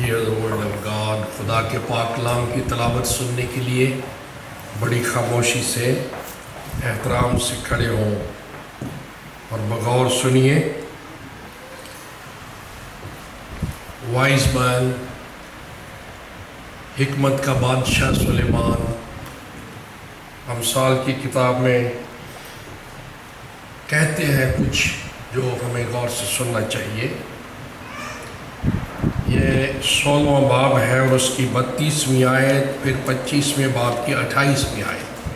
Hear the word of God. خدا کے پاک کلام کی تلاوت سننے کے لیے بڑی خاموشی سے احترام سے کھڑے ہوں اور بغور سنیے. وائز مین، حکمت کا بادشاہ سلیمان امثال کی کتاب میں کہتے ہیں کچھ جو ہمیں غور سے سننا چاہیے. یہ 16واں باب ہے اور اس کی 32ویں آیت، پھر 25ویں باب کی 28ویں آیت.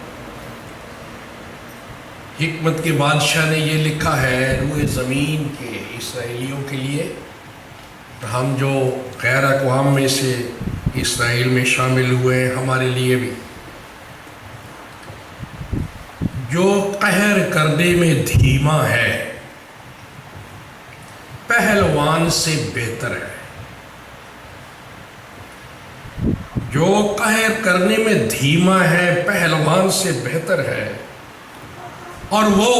حکمت کے بادشاہ نے یہ لکھا ہے روئے زمین کے اسرائیلیوں کے لیے، ہم جو غیر اقوام میں سے اسرائیل میں شامل ہوئے ہیں ہمارے لیے بھی. جو قہر کرنے میں دھیما ہے پہلوان سے بہتر ہے. جو قہر کرنے میں دھیما ہے پہلوان سے بہتر ہے، اور وہ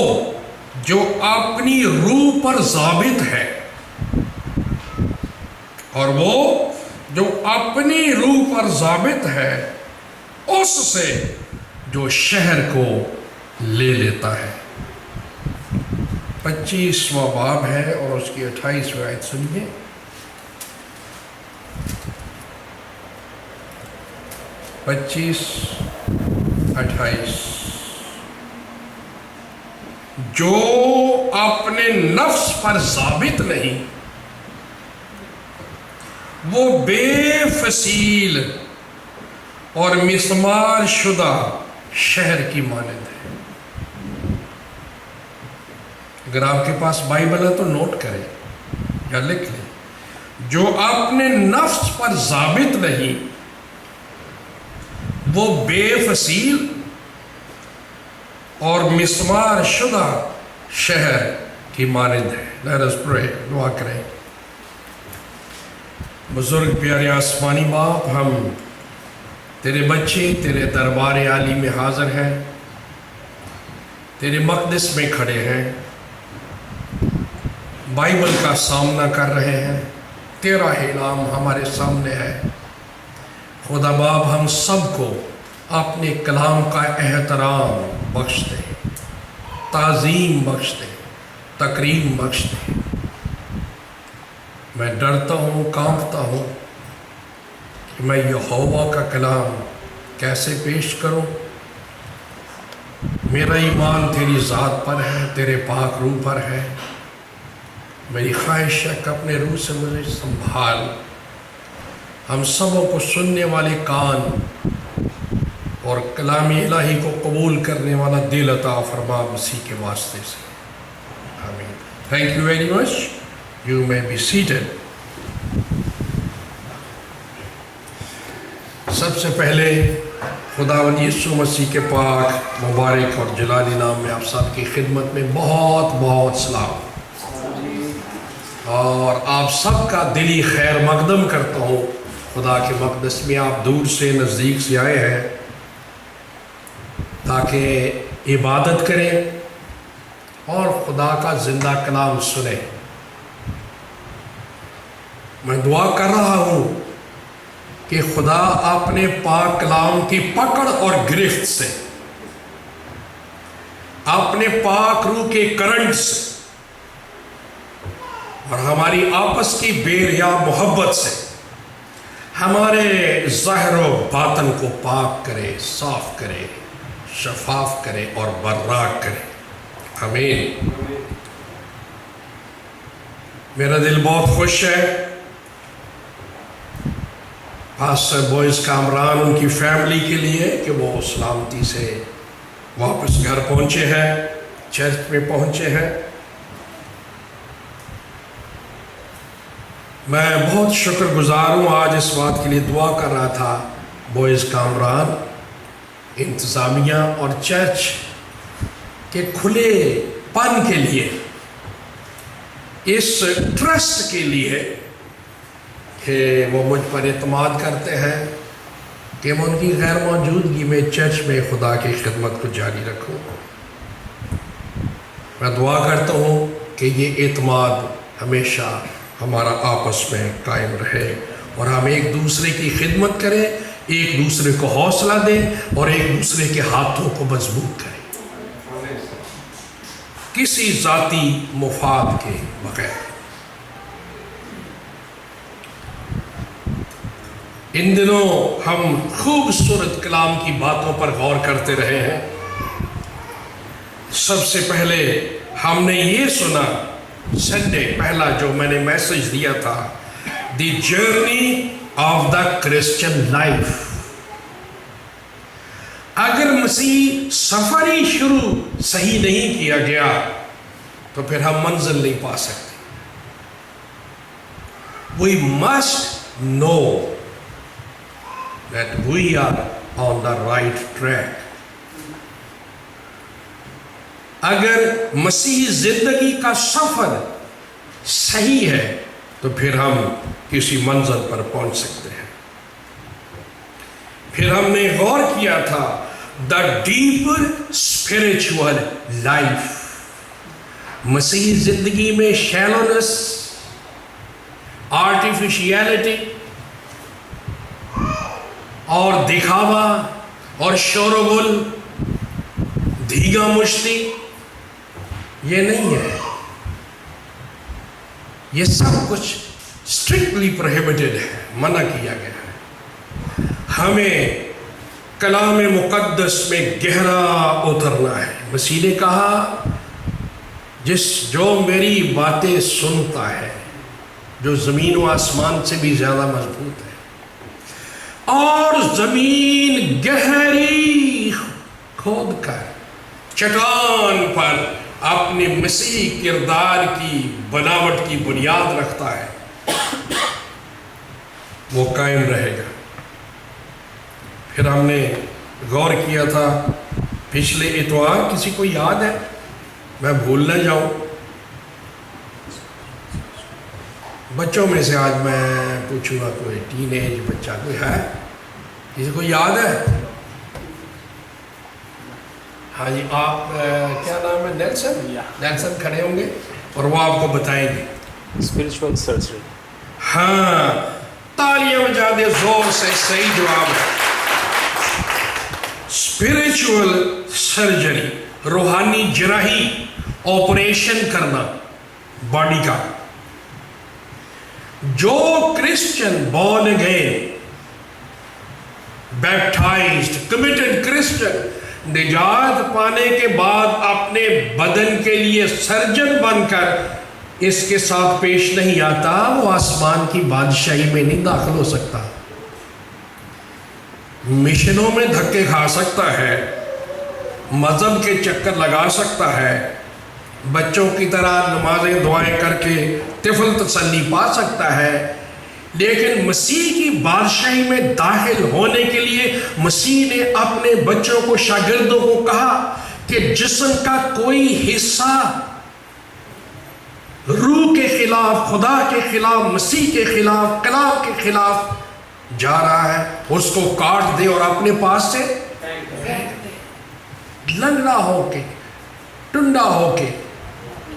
جو اپنی روح پر ضابط ہے، اور وہ جو اپنی روح پر ضابط ہے اس سے جو شہر کو لے لیتا ہے. 25واں باب ہے اور اس کی 28ویں آیت سنیے. پچیس 28. جو اپنے نفس پر ضابط نہیں وہ بے فصیل اور مسمار شدہ شہر کی مانند ہے. اگر آپ کے پاس بائبل ہے تو نوٹ کریں یا لکھ لیں. جو اپنے نفس پر ضابط نہیں وہ بے فصیل اور مسمار شدہ شہر کی مانند ہے. Let us pray. دعا کریں. بزرگ پیارے آسمانی باپ، ہم تیرے بچے تیرے دربار عالی میں حاضر ہیں، تیرے مقدس میں کھڑے ہیں، بائبل کا سامنا کر رہے ہیں. تیرا اعلان ہمارے سامنے ہے. خدا باپ ہم سب کو اپنے کلام کا احترام بخش دے، تعظیم بخش دے، تکریم بخش دے. میں ڈرتا ہوں، کانپتا ہوں کہ میں یہوہ کا کلام کیسے پیش کروں. میرا ایمان تیری ذات پر ہے، تیرے پاک روح پر ہے. میری خواہش ہے کہ اپنے روح سے مجھے سنبھال. ہم سبوں کو سننے والے کان اور کلام الہی کو قبول کرنے والا دل عطا فرما مسیح کے واسطے سے. آمین. Thank you very much. You may be seated. سب سے پہلے خداوند یسوع مسیح کے پاک مبارک اور جلالی نام میں آپ سب کی خدمت میں بہت بہت سلام، اور آپ سب کا دلی خیر مقدم کرتا ہوں. خدا کے مقدس میں آپ دور سے نزدیک سے آئے ہیں تاکہ عبادت کریں اور خدا کا زندہ کلام سنیں. میں دعا کر رہا ہوں کہ خدا اپنے پاک کلام کی پکڑ اور گرفت سے، اپنے پاک روح کے کرنٹ سے اور ہماری آپس کی بے ریا محبت سے ہمارے ظاہر و باطن کو پاک کرے، صاف کرے، شفاف کرے اور براق کرے. آمین. میرا دل بہت خوش ہے. پاسٹر بوئز کامران ان کی فیملی کے لیے کہ وہ سلامتی سے واپس گھر پہنچے ہیں، چرچ میں پہنچے ہیں. میں بہت شکر گزار ہوں. آج اس بات کے لیے دعا کر رہا تھا بوئز کامران، انتظامیہ اور چرچ کے کھلے پن کے لیے، اس ٹرسٹ کے لیے کہ وہ مجھ پر اعتماد کرتے ہیں کہ میں ان کی غیر موجودگی میں چرچ میں خدا کی خدمت کو جاری رکھوں. میں دعا کرتا ہوں کہ یہ اعتماد ہمیشہ ہمارا آپس میں قائم رہے اور ہم ایک دوسرے کی خدمت کریں، ایک دوسرے کو حوصلہ دیں اور ایک دوسرے کے ہاتھوں کو مضبوط کریں، کسی ذاتی مفاد کے بغیر۔ ان دنوں ہم خوبصورت کلام کی باتوں پر غور کرتے رہے ہیں۔ سب سے پہلے ہم نے یہ سنا سنڈے پہلا جو میں نے میسج دیا تھا، the journey of the Christian life. اگر مسیح سفر ہی شروع صحیح نہیں کیا گیا تو پھر ہم منزل نہیں پا سکتے۔ We must know that we are on the right track۔ اگر مسیحی زندگی کا سفر صحیح ہے تو پھر ہم کسی منزل پر پہنچ سکتے ہیں۔ پھر ہم نے غور کیا تھا دا ڈیپر اسپرچول لائف۔ مسیحی زندگی میں شیلونس، آرٹیفیشیلٹی اور دکھاوا اور شور و گل، دھیگا مشتی، یہ نہیں ہے۔ یہ سب کچھ اسٹرکٹلی پروہیبٹڈ ہے، منع کیا گیا ہے۔ ہمیں کلام مقدس میں گہرا اترنا ہے۔ مسیح نے کہا جو میری باتیں سنتا ہے، جو زمین و آسمان سے بھی زیادہ مضبوط ہے اور زمین گہری کھود کر چٹان پر اپنے مسیحی کردار کی بناوٹ کی بنیاد رکھتا ہے، وہ قائم رہے گا۔ پھر ہم نے غور کیا تھا پچھلے اتوار، کسی کو یاد ہے؟ میں بھول نہ جاؤں۔ بچوں میں سے آج میں پوچھوں گا، کوئی ٹین ایج بچہ کوئی ہے؟ کسی کو یاد ہے؟ ہاں جی، آپ کیا نام ہے؟ نیلسن کھڑے ہوں گے اور وہ آپ کو بتائیں گے۔ Spiritual surgery. ہاں، تالیاں بجا دے زور سے، صحیح جواب ہے۔ اسپرچول سرجری، روحانی جراحی، آپریشن کرنا باڈی کا۔ جو Christian born again, baptized, committed Christian نجات پانے کے بعد اپنے بدن کے لیے سرجن بن کر اس کے ساتھ پیش نہیں آتا، وہ آسمان کی بادشاہی میں نہیں داخل ہو سکتا۔ مشنوں میں دھکے کھا سکتا ہے، مذہب کے چکر لگا سکتا ہے، بچوں کی طرح نمازیں دعائیں کر کے طفل تسلی پا سکتا ہے، لیکن مسیح کی بادشاہی میں داخل ہونے کے لیے مسیح نے اپنے بچوں کو، شاگردوں کو کہا کہ جسم کا کوئی حصہ روح کے خلاف، خدا کے خلاف، مسیح کے خلاف، کلام کے خلاف جا رہا ہے، اس کو کاٹ دے اور اپنے پاس سے پھینک دے۔ لنگڑا ہو کے، ٹنڈا ہو کے،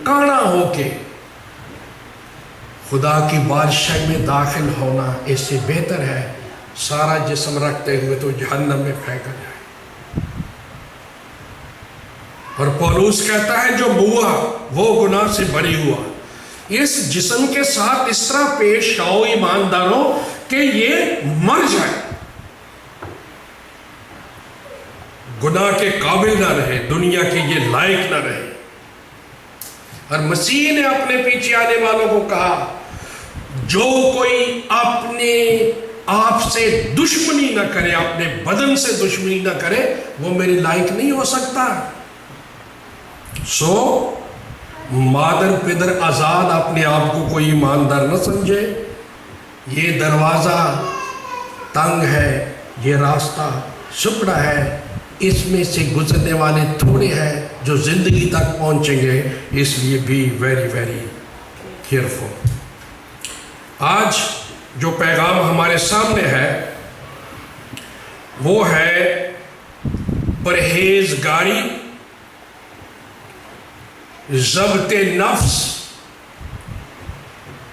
کانا ہو کے خدا کی بادشاہی میں داخل ہونا اس سے بہتر ہے سارا جسم رکھتے ہوئے تو جہنم میں پھینکا جائے۔ اور پولوس کہتا ہے جو ہوا وہ گناہ سے بری ہوا۔ اس جسم کے ساتھ اس طرح پیش آؤ ایمانداروں کہ یہ مر جائے، گناہ کے قابل نہ رہے، دنیا کے یہ لائق نہ رہے۔ اور مسیح نے اپنے پیچھے آنے والوں کو کہا جو کوئی اپنے آپ سے دشمنی نہ کرے، اپنے بدن سے دشمنی نہ کرے، وہ میرے لائق نہیں ہو سکتا۔ سو مادر پدر آزاد اپنے آپ کو کوئی ایماندار نہ سمجھے۔ یہ دروازہ تنگ ہے، یہ راستہ سکڑا ہے، اس میں سے گزرنے والے تھوڑے ہیں جو زندگی تک پہنچیں گے، اس لیے بھی ویری ویری کیئرفل۔ آج جو پیغام ہمارے سامنے ہے وہ ہے پرہیزگاری، ضبط نفس،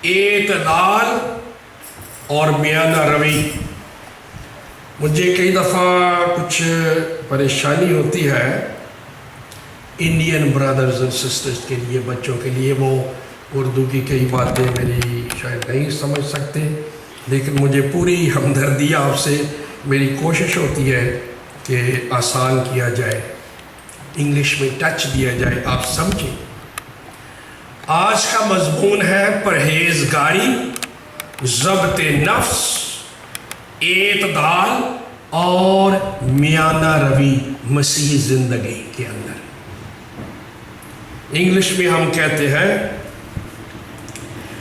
اعتدال اور میانہ روی. مجھے کئی دفعہ کچھ پریشانی ہوتی ہے انڈین برادرز اینڈ سسٹرز کے لیے، بچوں کے لیے. وہ اردو کی کئی باتیں میری شاید نہیں سمجھ سکتے، لیکن مجھے پوری ہمدردی آپ سے، میری کوشش ہوتی ہے کہ آسان کیا جائے، انگلش میں ٹچ دیا جائے، آپ سمجھیں. آج کا مضمون ہے پرہیزگاری، ضبط نفس، اعتدال اور میانہ روی مسیحی زندگی کے اندر. انگلش میں ہم کہتے ہیں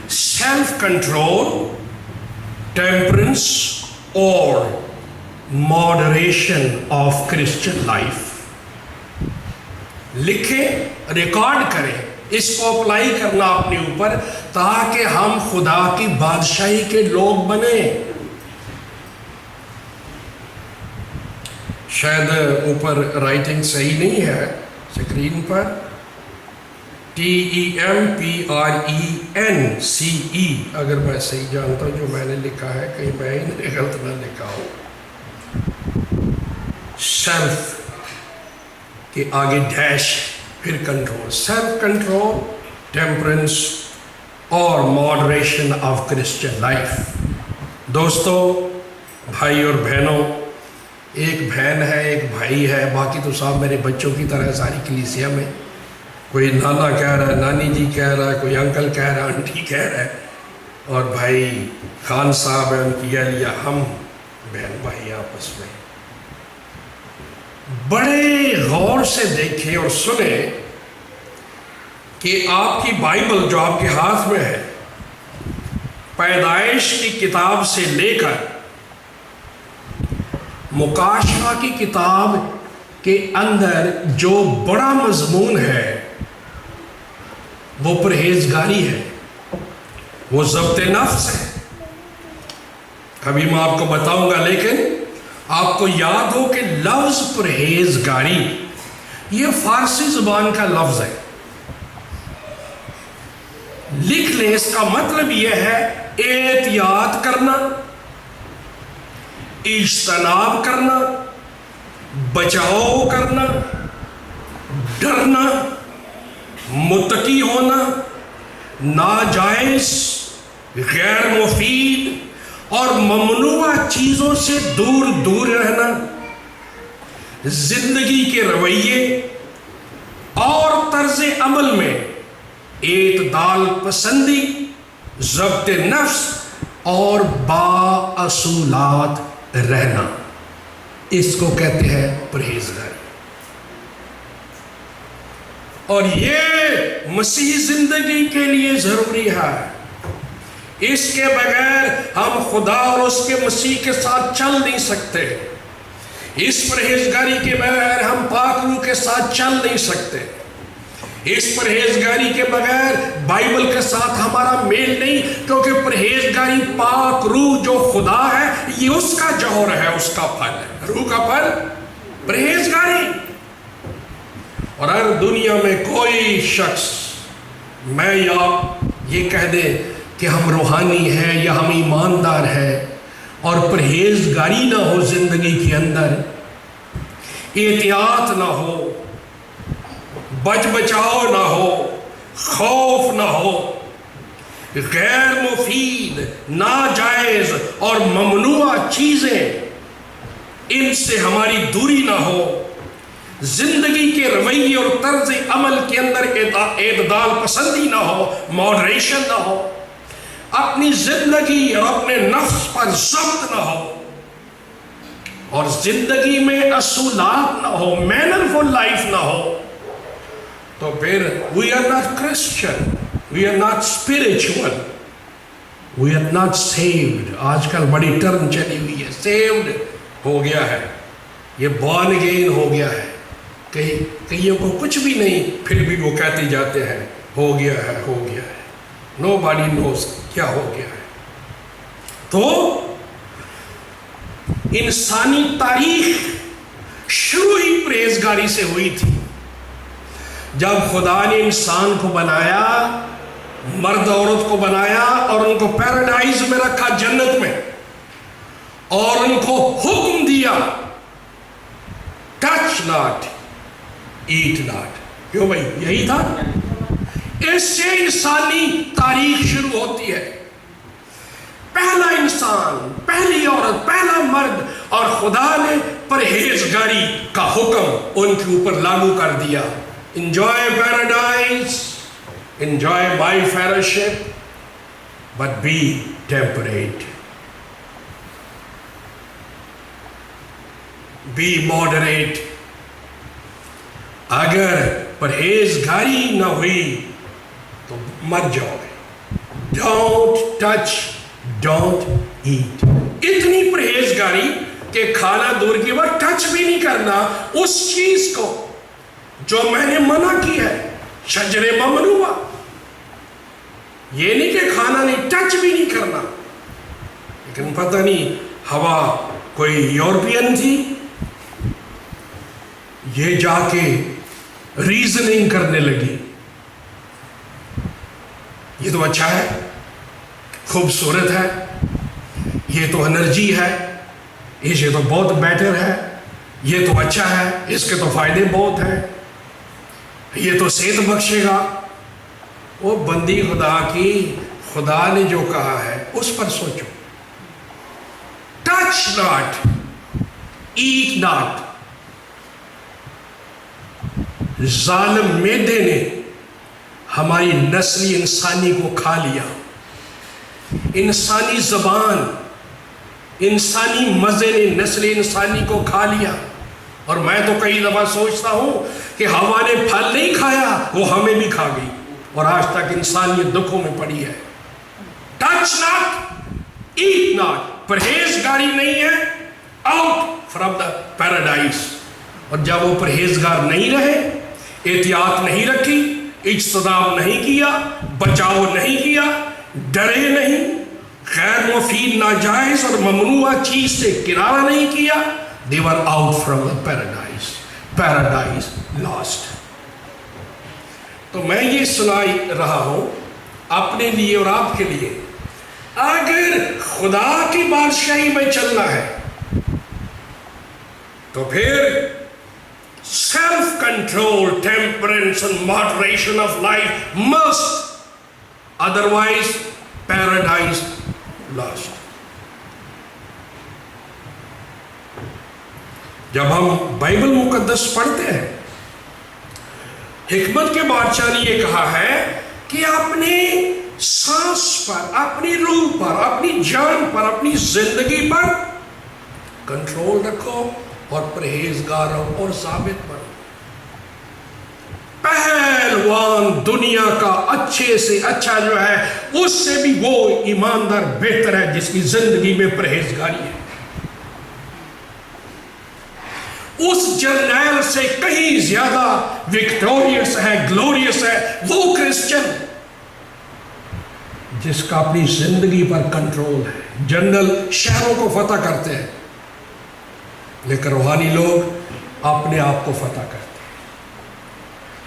سیلف کنٹرول، ٹیمپرنس اور ماڈریشن آف کرسچن لائف. لکھیں، ریکارڈ کریں، اس کو اپلائی کرنا اپنے اوپر تاکہ ہم خدا کی بادشاہی کے لوگ بنیں. شاید اوپر رائٹنگ صحیح نہیں ہے اسکرین پر. TEMPRENCE، اگر میں صحیح جانتا ہوں جو میں نے لکھا ہے، کہیں میں ہی نے غلط نہ لکھا ہو. سیلف کے آگے ڈیش، پھر کنٹرول. سیلف کنٹرول، ٹیمپرنس اور ماڈریشن آف کرسچن لائف. دوستو، بھائی اور بہنوں، ایک بہن ہے، ایک بھائی ہے، باقی تو صاحب میرے بچوں کی طرح ساری کلیسیا میں. کوئی نانا کہہ رہا ہے، نانی جی کہہ رہا ہے، کوئی انکل کہہ رہا ہے، آنٹی کہہ رہا ہے، اور بھائی خان صاحب ہے، ان کی اہلیہ، ہم بہن بھائی آپس میں. بڑے غور سے دیکھیں اور سنیں کہ آپ کی بائبل جو آپ کے ہاتھ میں ہے، پیدائش کی کتاب سے لے کر مکاشفہ کی کتاب کے اندر جو بڑا مضمون ہے وہ پرہیزگاری ہے، وہ ضبط نفس ہے. ابھی میں آپ کو بتاؤں گا، لیکن آپ کو یاد ہو کہ لفظ پرہیزگاری یہ فارسی زبان کا لفظ ہے. لکھ لیں، اس کا مطلب یہ ہے احتیاط کرنا، اجتناب کرنا، بچاؤ کرنا، ڈرنا، متقی ہونا، ناجائز، غیر مفید اور ممنوع چیزوں سے دور دور رہنا، زندگی کے رویے اور طرز عمل میں اعتدال پسندی، ضبط نفس اور بااصولات رہنا. اس کو کہتے ہیں پرہیزگاری. اور یہ مسیحی زندگی کے لیے ضروری ہے. اس کے بغیر ہم خدا اور اس کے مسیح کے ساتھ چل نہیں سکتے. اس پرہیزگاری کے بغیر ہم پاک روح کے ساتھ چل نہیں سکتے. اس پرہیزگاری کے بغیر بائبل کے ساتھ ہمارا میل نہیں، کیونکہ پرہیزگاری پاک روح جو خدا ہے، یہ اس کا جوہر ہے، اس کا پھل ہے. روح کا پھل پرہیزگاری. اور اگر دنیا میں کوئی شخص میں یا یہ کہہ دے کہ ہم روحانی ہیں یا ہم ایماندار ہیں اور پرہیزگاری نہ ہو زندگی کے اندر، احتیاط نہ ہو، بچ بچاؤ نہ ہو، خوف نہ ہو، غیر مفید، ناجائز اور ممنوع چیزیں ان سے ہماری دوری نہ ہو، زندگی کے رویے اور طرز عمل کے اندر اعتدال پسندی نہ ہو، ماڈریشن نہ ہو، اپنی زندگی اور اپنے نفس پر ضبط نہ ہو، اور زندگی میں اصولات نہ ہو، مینر فل لائف نہ ہو، تو پھر we are not Christian, we are not spiritual, we are not saved. آج کل بڑی ٹرم چلی ہوئی ہے، saved ہو گیا ہے، یہ born again ہو گیا ہے. کئیوں کو کچھ بھی نہیں، پھر بھی وہ کہتے جاتے ہیں ہو گیا ہے، ہو گیا ہے. Nobody knows کیا ہو گیا ہے. تو انسانی تاریخ شروع ہی پرہیزگاری سے ہوئی تھی. جب خدا نے انسان کو بنایا، مرد عورت کو بنایا اور ان کو پیراڈائز میں رکھا، جنت میں، اور ان کو حکم دیا ٹچ ناٹ ایٹ ناٹ. کیوں بھائی؟ یہی تھا. اس سے انسانی تاریخ شروع ہوتی ہے. پہلا انسان، پہلی عورت، پہلا مرد، اور خدا نے پرہیزگاری کا حکم ان کے اوپر لاگو کر دیا. Enjoy paradise, enjoy my fellowship, but be temperate, be moderate. اگر پرہیزگاری نہ ہوئی تو مر جاؤ گے. Don't touch, don't eat. اتنی پرہیزگاری کہ کھانا دور کی بات، ٹچ بھی نہیں کرنا اس چیز کو جو میں نے منع کی ہے، شجر ممنوعہ. یہ نہیں کہ کھانا نہیں، ٹچ بھی نہیں کرنا. لیکن پتہ نہیں ہوا کوئی یورپین تھی، یہ جا کے ریزننگ کرنے لگی. یہ تو اچھا ہے، خوبصورت ہے، یہ تو انرجی ہے، یہ تو بہت بیٹر ہے، یہ تو اچھا ہے، اس کے تو فائدے بہت ہیں، یہ تو صحت بخشے گا. وہ بندی خدا کی، خدا نے جو کہا ہے اس پر سوچو. Touch not eat not. ظالم میدے نے ہماری نسل انسانی کو کھا لیا. انسانی زبان، انسانی مزے نے نسل انسانی کو کھا لیا. اور میں تو کئی دفعہ سوچتا ہوں کہ ہوا نے پھل نہیں کھایا، وہ ہمیں بھی کھا گئی، اور آج تک انسانیت دکھوں میں پڑی ہے. Touch not eat not. پرہیزگاری نہیں ہے، آؤٹ فرام دا پیراڈائز. اور جب وہ پرہیزگار نہیں رہے، احتیاط نہیں رکھی، اجتناب نہیں کیا، بچاؤ نہیں کیا، ڈرے نہیں، غیر مفید، ناجائز اور ممنوعہ چیز سے کنارہ نہیں کیا، they were out from the paradise lost. تو میں یہ سنائی رہا ہوں اپنے لیے اور آپ کے لیے. اگر خدا کی بادشاہی میں چلنا ہے تو پھر self control, temperance and moderation of life must, otherwise paradise lost. جب ہم بائبل مقدس پڑھتے ہیں، حکمت کے بادشاہ نے یہ کہا ہے کہ اپنے سانس پر، اپنی روح پر، اپنی جان پر، اپنی زندگی پر کنٹرول رکھو اور پرہیزگار رہو اور ثابت بنو. پہلوان دنیا کا اچھے سے اچھا جو ہے، اس سے بھی وہ ایماندار بہتر ہے جس کی زندگی میں پرہیزگاری ہے. اس جرنیل سے کہیں زیادہ وکٹوریس ہے، گلوریس ہے وہ کرسچن جس کا اپنی زندگی پر کنٹرول ہے. جنرل شہروں کو فتح کرتے ہیں، لیکن روحانی لوگ اپنے آپ کو فتح کرتے ہیں.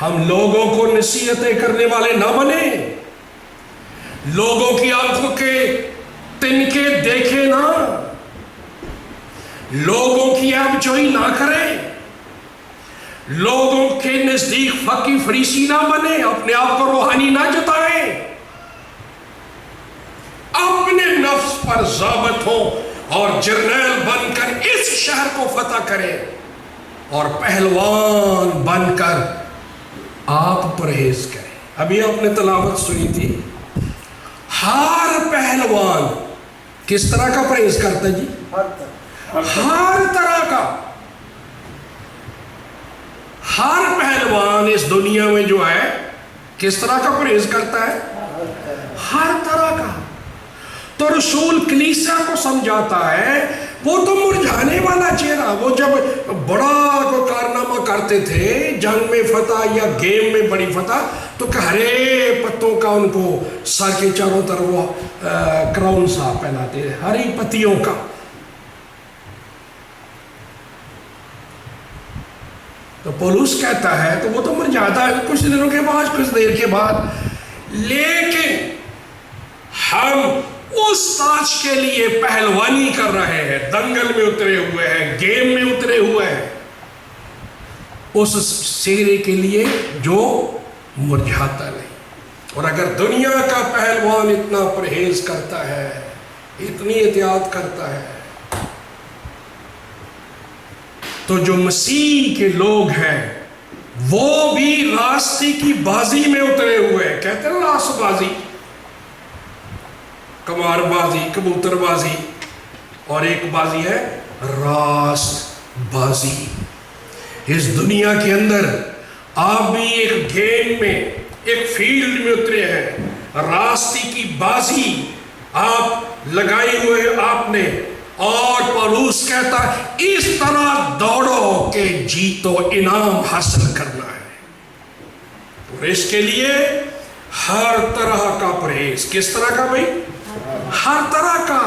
ہم لوگوں کو نصیحتیں کرنے والے نہ بنیں، لوگوں کی آنکھوں کے تنکے دیکھیں نہ، لوگوں کی آبجوئی نہ کریں، لوگوں کے نزدیک فقی فریسی نہ بنیں، اپنے آپ کو روحانی نہ جتائیں، اپنے نفس پر ضابط ہوں اور جرنیل بن کر اس شہر کو فتح کریں، اور پہلوان بن کر آپ پرہیز کریں. ابھی آپ نے تلاوت سنی تھی، ہر پہلوان کس طرح کا پرہیز کرتا ہے جی؟ ہر طرح کا. ہر پہلوان اس دنیا میں جو ہے کس طرح کا پرہیز کرتا ہے؟ ہر طرح کا. تو رسول کلیسا کو سمجھاتا ہے، وہ تو مرجھانے والا چہرہ، وہ جب بڑا کو کارنامہ کرتے تھے، جنگ میں فتح یا گیم میں بڑی فتح، تو کہ ہرے پتوں کا ان کو سر کے چاروں طرف وہ کراؤن سا پہناتے تھے، ہری پتیوں کا. تو پولس کہتا ہے تو وہ تو مرجھاتا ہے کچھ دنوں کے بعد، کچھ دیر کے بعد، لیکن ہم ہم اس تاج کے لیے پہلوانی کر رہے ہیں، دنگل میں اترے ہوئے ہیں، گیم میں اترے ہوئے ہیں، اس سہرے کے لیے جو مرجھاتا نہیں۔ اور اگر دنیا کا پہلوان اتنا پرہیز کرتا ہے، اتنی احتیاط کرتا ہے، تو جو مسیح کے لوگ ہیں وہ بھی راستے کی بازی میں اترے ہوئے ہیں۔ کہتے ہیں راست بازی، کمار بازی، کبوتر بازی، اور ایک بازی ہے راست بازی۔ اس دنیا کے اندر آپ بھی ایک گیم میں، ایک فیلڈ میں اترے ہیں، راستے کی بازی آپ لگائی ہوئے آپ نے، اور پولس کہتا ہے اس طرح دوڑو کہ جیتو، انعام حاصل کرنا ہے۔ اور اس کے لیے ہر طرح کا پرہیز۔ کس طرح کا بھائی؟ ہر طرح کا۔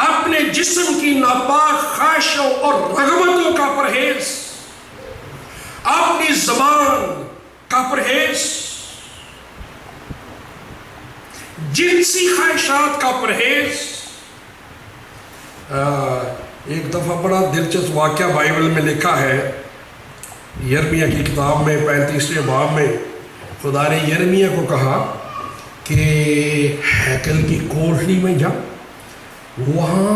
اپنے جسم کی ناپاک خواہشوں اور رغبتوں کا پرہیز، اپنی زبان کا پرہیز، جنسی خواہشات کا پرہیز۔ ایک دفعہ بڑا دلچسپ واقعہ بائبل میں لکھا ہے، یرمیہ کی کتاب میں 35ویں باب میں خدا نے یرمیہ کو کہا کہ ہیکل کی کوٹلی میں جا، وہاں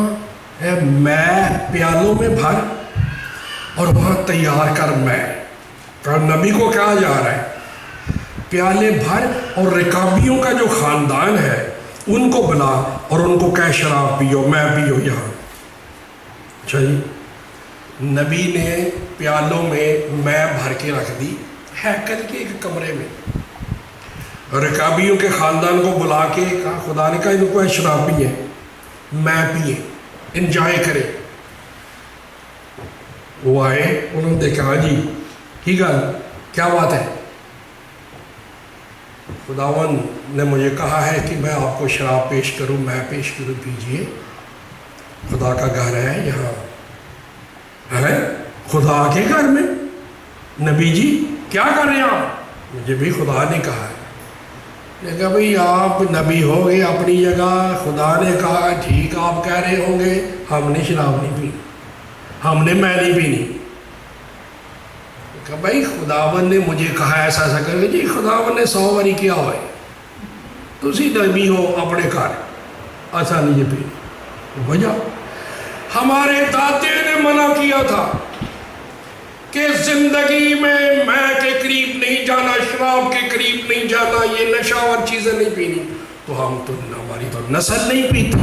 میں پیالوں میں بھر اور وہاں تیار کر میں۔ اور نبی کو کہا جا رہا ہے پیالے بھر اور رکابیوں کا جو خاندان ہے ان کو بلا اور ان کو کہہ شراب پیو، میں پیو یہاں۔ چلیے، نبی نے پیالوں میں بھر کے رکھ دی ہیکل کے ایک کمرے میں، رکابیوں کے خاندان کو بلا کے کہا، خدا نے کہا ان کو شراب پیے، میں پیے، انجوائے کرے۔ وہ آئے، انہوں نے دیکھا، ہاں جی ٹھیک ہے، کیا بات ہے؟ خداون نے مجھے کہا ہے کہ میں آپ کو شراب پیش کروں، میں پیش کروں، پیجئے، خدا کا گھر ہے یہاں۔ ہے خدا کے گھر میں؟ نبی جی کیا کر رہے ہیں آپ؟ مجھے بھی خدا نے کہا ہے۔ نے کہا بھئی آپ نبی ہو گے اپنی جگہ، خدا نے کہا ٹھیک آپ کہہ رہے ہوں گے، ہم نے شراب نہیں پی، ہم نے میں نہیں پینی۔ کہ بھائی خداون نے مجھے کہا ایسا ایسا کرے، جی خداون نے 100 باری کیا ہوئے، تسی نبی ہو اپنے گھر ایسا نہیں پی۔ وجہ ہمارے دادے نے منع کیا تھا کہ زندگی میں کے قریب نہیں جانا، شراب کے قریب نہیں جانا، یہ نشاور چیزیں نہیں پینی، تو ہماری تو نسل نہیں پیتی،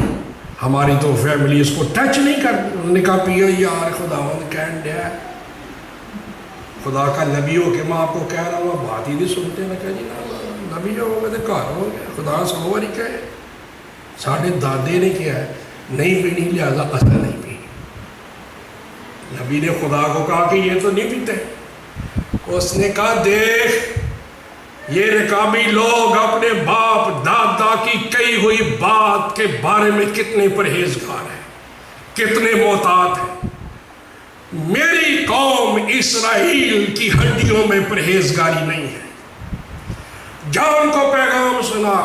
ہماری تو فیملی اس کو ٹچ نہیں کرتی۔ انہوں نے کہا پیا یار، خداون کہن دیا، خدا کا نبی ہو کہ میں آپ کو کہہ رہا ہوں، بات ہی نہیں سنتے۔ میں کہا جی نبی ہو گئے تو گھر ہو گیا، خدا 100 باری کہے، ساڑھے دادے نے کیا ہے نہیں پینی، لہذا اصل نہیں پینی۔ نبی نے خدا کو کہا کہ یہ تو نہیں پیتے۔ اس نے کہا دیکھ، یہ رکابی لوگ اپنے باپ دادا کی کہی ہوئی بات کے بارے میں کتنے پرہیزگار ہیں، کتنے محتاط ہیں۔ میری قوم اسرائیل کی ہڈیوں میں پرہیزگاری نہیں ہے۔ جب ان کو پیغام سنا،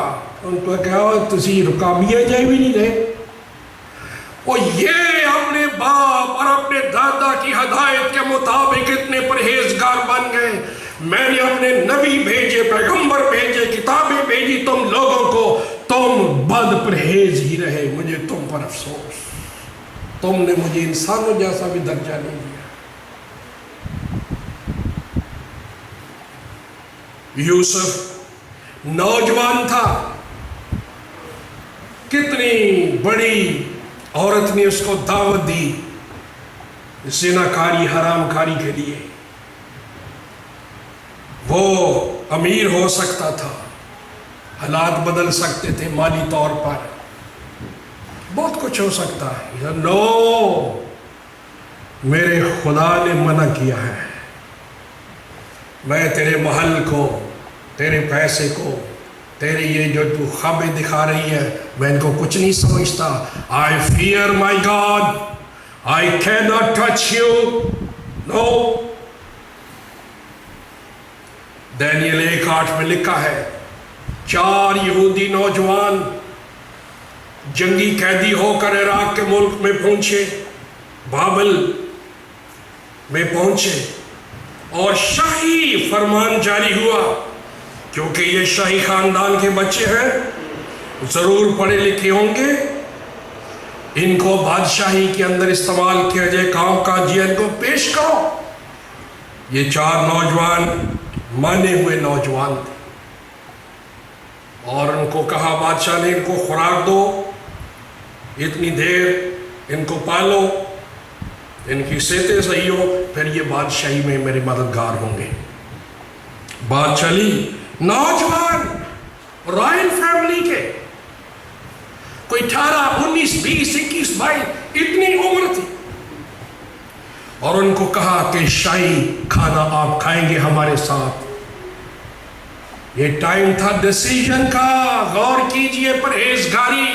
ان کو کہا تسی رکابیاں جائے بھی نہیں رہے، اور یہ اپنے باپ اور اپنے دادا کی ہدایت کے مطابق اتنے پرہیزگار بن گئے۔ میں نے اپنے نبی بھیجے، پیغمبر بھیجے، کتابیں بھیجی تم لوگوں کو، تم بد پرہیز ہی رہے، مجھے تم پر افسوس، تم نے مجھے انسانوں جیسا بھی درجہ نہیں دیا۔ یوسف نوجوان تھا، کتنی بڑی عورت نے اس کو دعوت دی زناکاری، حرام کاری کے لیے۔ وہ امیر ہو سکتا تھا، حالات بدل سکتے تھے مالی طور پر، بہت کچھ ہو سکتا ہے۔ نو، میرے خدا نے منع کیا ہے، میں تیرے محل کو، تیرے پیسے کو، تیرے یہ جو تو خوابیں دکھا رہی ہے، میں ان کو کچھ نہیں سمجھتا۔ I fear my God, I cannot touch you. No. دانیل 1:8 میں لکھا ہے 4 یہودی نوجوان جنگی قیدی ہو کر عراق کے ملک میں پہنچے، بابل میں پہنچے، اور شاہی فرمان جاری ہوا، کیونکہ یہ شاہی خاندان کے بچے ہیں، ضرور پڑھے لکھے ہوں گے، ان کو بادشاہی کے اندر استعمال کیا جائے، کام کاج ان کو پیش کرو۔ یہ 4 نوجوان مانے ہوئے نوجوان تھے، اور ان کو کہا بادشاہ نے ان کو خوراک دو، اتنی دیر ان کو پالو، ان کی صحتیں صحیح ہو، پھر یہ بادشاہی میں میرے مددگار ہوں گے۔ بات چلی، نوجوان رائل فیملی کے، کوئی 18 19 20 21 22 اتنی عمر تھی، اور ان کو کہا کہ شاہی کھانا آپ کھائیں گے ہمارے ساتھ۔ یہ ٹائم تھا ڈیسیژن کا، غور کیجئے، پرہیزگاری۔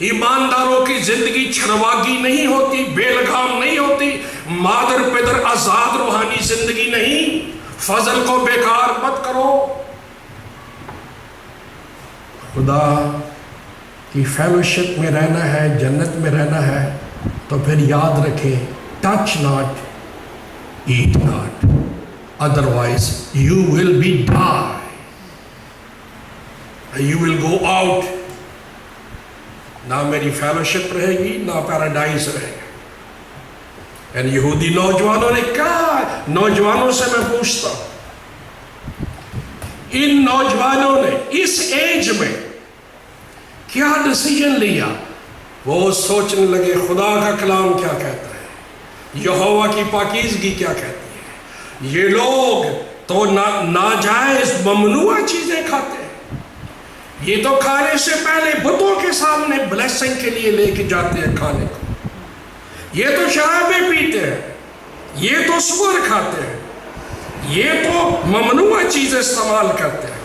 ایمانداروں کی زندگی چھرواگی نہیں ہوتی، بے لگام نہیں ہوتی، مادر پدر آزاد روحانی زندگی نہیں۔ فضل کو بیکار مت کرو۔ خدا کی فیلوشپ میں رہنا ہے، جنت میں رہنا ہے، تو پھر یاد رکھیں، touch not, eat not, otherwise you will be die, you will go out, نہ میری فیلوشپ رہے گی، نہ پیراڈائز رہے گا۔ یعنی یہودی نوجوانوں نے کہا، نوجوانوں سے میں پوچھتا ہوں، ان نوجوانوں نے اس ایج میں کیا ڈیسیژن لیا؟ وہ سوچنے لگے خدا کا کلام کیا کہتا ہے، یہوہ کی پاکیزگی کیا کہتی ہے۔ یہ لوگ تو ناجائز ممنوع چیزیں کھاتے ہیں، یہ تو کھانے سے پہلے بتوں کے سامنے بلیسنگ کے لیے لے کے جاتے ہیں کھانے کو، یہ تو شرابیں پیتے ہیں، یہ تو سور کھاتے ہیں، یہ تو ممنوع چیزیں استعمال کرتے ہیں۔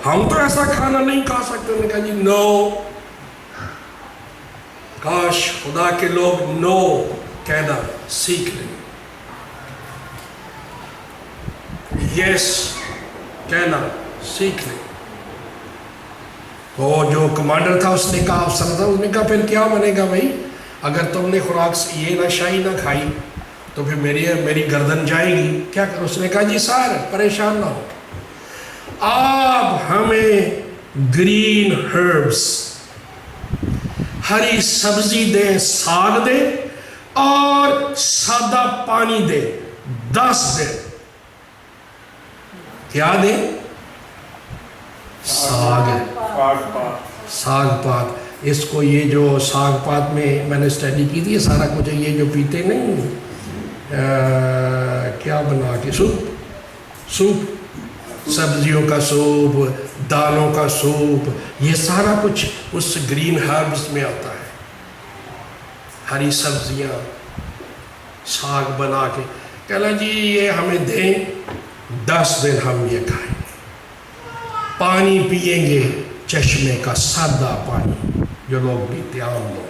ہم تو ایسا کھانا نہیں کھا سکتے۔ انہوں نے کہا جی نو، کاش خدا کے لوگ نو کہنا سیکھ لیں، یس کہنا سیکھ لیں۔ تو جو کمانڈر تھا اس نے کہا، افسر تھا، اس نے کہا پھر کیا بنے گا بھائی، اگر تم نے خوراک سے یہ نشائی نہ کھائی تو پھر میری گردن جائے گی، کیا کر؟ اس نے کہا جی سر پریشان نہ ہو، آپ ہمیں گرین ہربس، ہری سبزی دیں، ساگ دیں، اور سادہ پانی دیں، 10 دن۔ کیا دیں؟ ساگ پات۔ اس کو یہ جو ساگ پات میں نے اسٹڈی کی تھی، سارا کچھ یہ جو پیتے نہیں، کیا بنا کے سوپ، سبزیوں کا سوپ، دالوں کا سوپ، یہ سارا کچھ اس گرین ہربس میں آتا ہے۔ ہری سبزیاں، ساگ بنا کے کہنا جی یہ ہمیں دیں، 10 دن ہم یہ کھائیں گے، پانی پئیں گے چشمے کا سادہ پانی جو لوگ پیتے عام لوگ،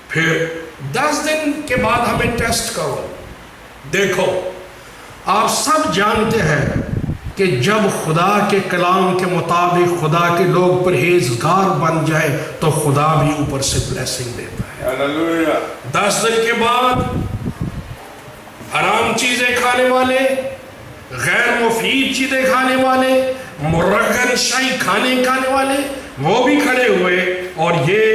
پھر 10 دن کے بعد ہمیں ٹیسٹ کرو، دیکھو۔ آپ سب جانتے ہیں کہ جب خدا کے کلام کے مطابق خدا کے لوگ پرہیزگار بن جائے تو خدا بھی اوپر سے بلیسنگ دیتا ہے۔ 10 دن کے بعد حرام چیزیں کھانے والے، غیر مفید چیزیں کھانے والے، مرغن شاہی کھانے والے، وہ بھی کھڑے ہوئے، اور یہ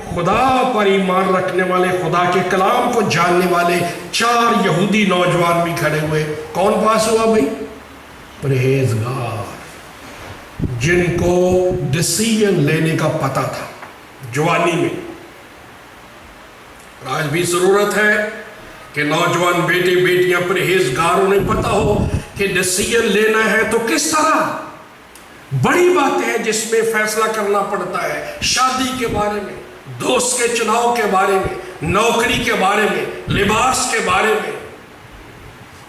خدا پر ایمان رکھنے والے، خدا کے کلام کو جاننے والے 4 یہودی نوجوان بھی کھڑے ہوئے۔ کون پاس ہوا بھائی؟ پرہیزگار، جن کو ڈیسیژن لینے کا پتہ تھا جوانی میں۔ آج بھی ضرورت ہے کہ نوجوان بیٹے بیٹیاں پرہیزگار، انہیں پتہ ہو کہ ڈیسیژن لینا ہے تو کس طرح۔ بڑی باتیں ہیں جس میں فیصلہ کرنا پڑتا ہے، شادی کے بارے میں، دوست کے چناؤ کے بارے میں، نوکری کے بارے میں، لباس کے بارے میں،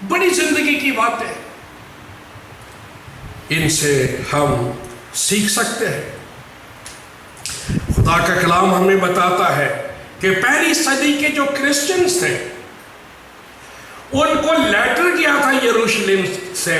بڑی زندگی کی باتیں، ان سے ہم سیکھ سکتے ہیں۔ خدا کا کلام ہمیں بتاتا ہے کہ پہلی صدی کے جو کرسچنز تھے، ان کو لیٹر کیا تھا یروشلم سے